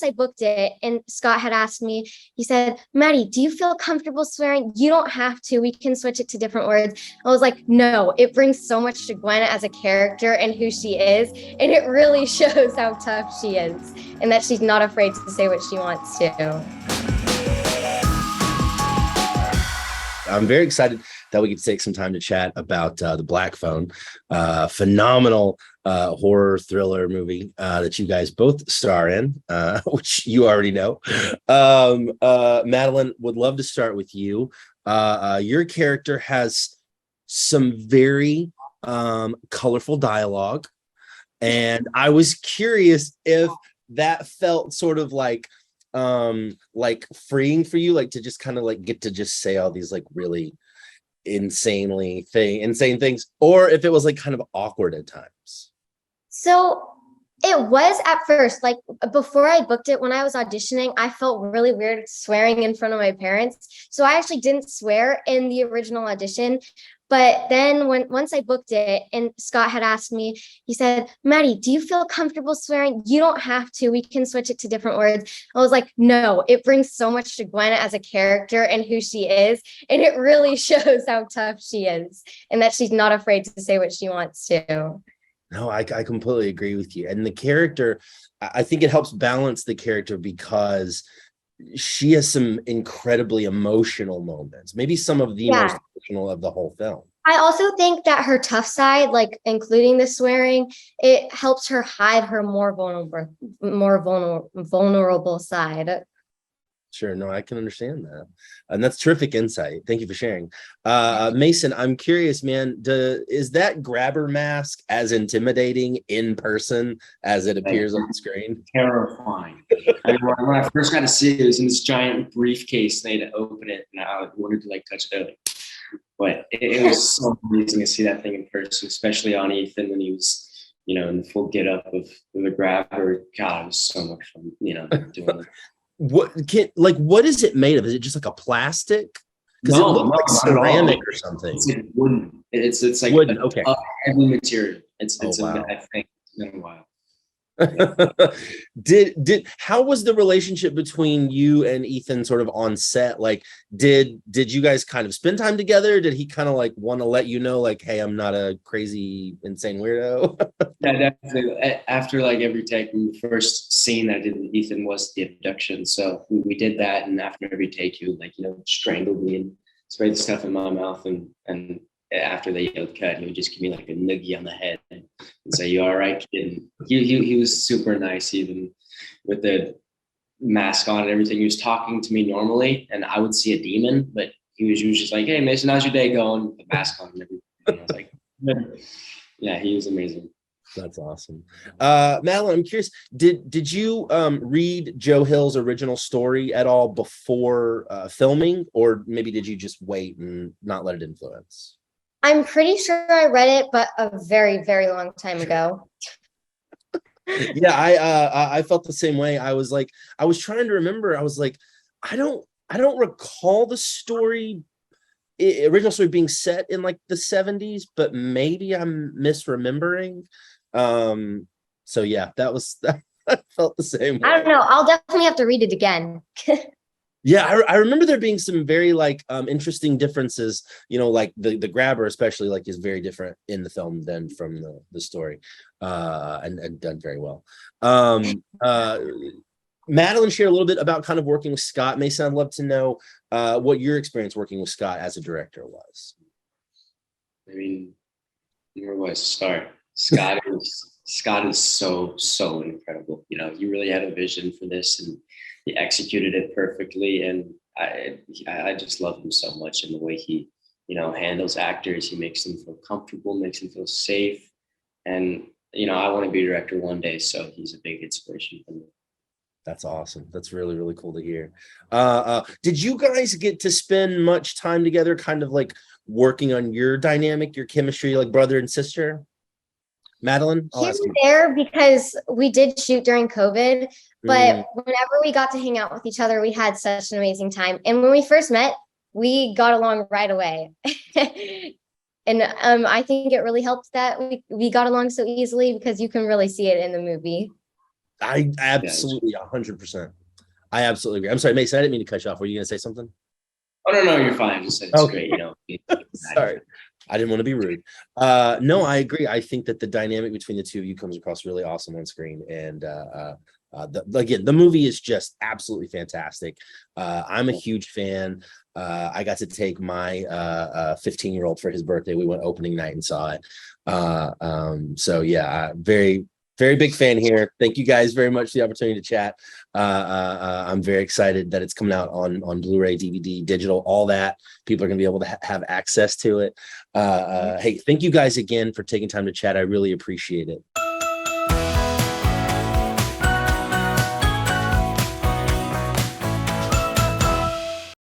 once I booked it and Scott had asked me, he said, Maddie, do you feel comfortable swearing? You don't have to. We can switch it to different words. I was like, no, it brings so much to Gwen as a character and who she is. And it really shows how tough she is and that she's not afraid to say what she wants to. I'm very excited that we get to take some time to chat about The Black Phone, phenomenal horror thriller movie that you guys both star in, which you already know. Madeleine, would love to start with you. Your character has some very colorful dialogue, and I was curious if that felt sort of like freeing for you, like to just kind of like get to just say all these like really insane things, or if it was like kind of awkward at times. So it was at first, like before I booked it, when I was auditioning, I felt really weird swearing in front of my parents. So I actually didn't swear in the original audition. But then once I booked it and Scott had asked me, he said, Maddie, do you feel comfortable swearing? You don't have to. We can switch it to different words. I was like, no, it brings so much to Gwen as a character and who she is. And it really shows how tough she is and that she's not afraid to say what she wants to. No, I completely agree with you. And the character, I think it helps balance the character because she has some incredibly emotional moments, maybe some of the most emotional of the whole film. I also think that her tough side, like including the swearing, it helps her hide her more vulnerable side. Sure. No, I can understand that. And that's terrific insight. Thank you for sharing. Mason, I'm curious, man, is that grabber mask as intimidating in person as it appears on the screen? Terrifying. I mean, when I first got to see it, it was in this giant briefcase. They had to open it, and I wanted to like touch it early. But it was so amazing to see that thing in person, especially on Ethan when he was, in the full get up of the grabber. God, it was so much fun, doing it. What is it made of? Is it just like a plastic? Because it looks like ceramic or something. It's like wooden. It's like wooden. Okay. A heavy material. It's wow. I think it's been a while. How was the relationship between you and Ethan sort of on set? Like, did you guys kind of spend time together? Did he kind of like want to let you know, like, hey, I'm not a crazy, insane weirdo? Yeah, definitely. After like every take, the first scene I did with Ethan was the abduction. So we did that, and after every take, he would like, strangle me and spray the stuff in my mouth, and after they yelled cut, he would just give me like a noogie on the head and say, "You all right, kid?" He was super nice, even with the mask on and everything. He was talking to me normally, and I would see a demon, but he was just like, "Hey, Mason, how's your day going?" With the mask on and everything. And I was like, yeah, he was amazing. That's awesome. Madeleine, I'm curious, did you read Joe Hill's original story at all before filming, or maybe did you just wait and not let it influence? I'm pretty sure I read it, but a very, very long time ago. Yeah, I felt the same way. I was trying to remember. I was like, I don't recall the story, original story being set in like the 70s, but maybe I'm misremembering. So yeah, that felt the same way. I don't know. I'll definitely have to read it again. Yeah, I remember there being some very like interesting differences, like the grabber especially like is very different in the film than from the story, and done very well. Madeleine, share a little bit about kind of working with Scott. Mason, I'd love to know what your experience working with Scott as a director was. I mean, where do I start? Scott is so incredible. He really had a vision for this, and he executed it perfectly. And I just love him so much, in the way he, handles actors. He makes them feel comfortable, makes them feel safe. And, I want to be a director one day. So he's a big inspiration for me. That's awesome. That's really, really cool to hear. Did you guys get to spend much time together, kind of like working on your dynamic, your chemistry, like brother and sister? Madeleine? Here and there, because we did shoot during COVID, but whenever we got to hang out with each other, we had such an amazing time. And when we first met, we got along right away. And I think it really helped that we got along so easily, because you can really see it in the movie. I absolutely 100%. I absolutely agree. I'm sorry, Mason, I didn't mean to cut you off. Were you going to say something? Oh no, you're fine. I just said it's great, you know. Sorry, I didn't want to be rude. No, I agree. I think that the dynamic between the two of you comes across really awesome on screen, and again, the movie is just absolutely fantastic. I'm a huge fan. I got to take my 15-year-old for his birthday. We went opening night and saw it. So yeah, very, very big fan here. Thank you guys very much for the opportunity to chat. I'm very excited that it's coming out on Blu-ray, DVD, digital, all that. People are going to be able to have access to it. Hey, thank you guys again for taking time to chat. I really appreciate it.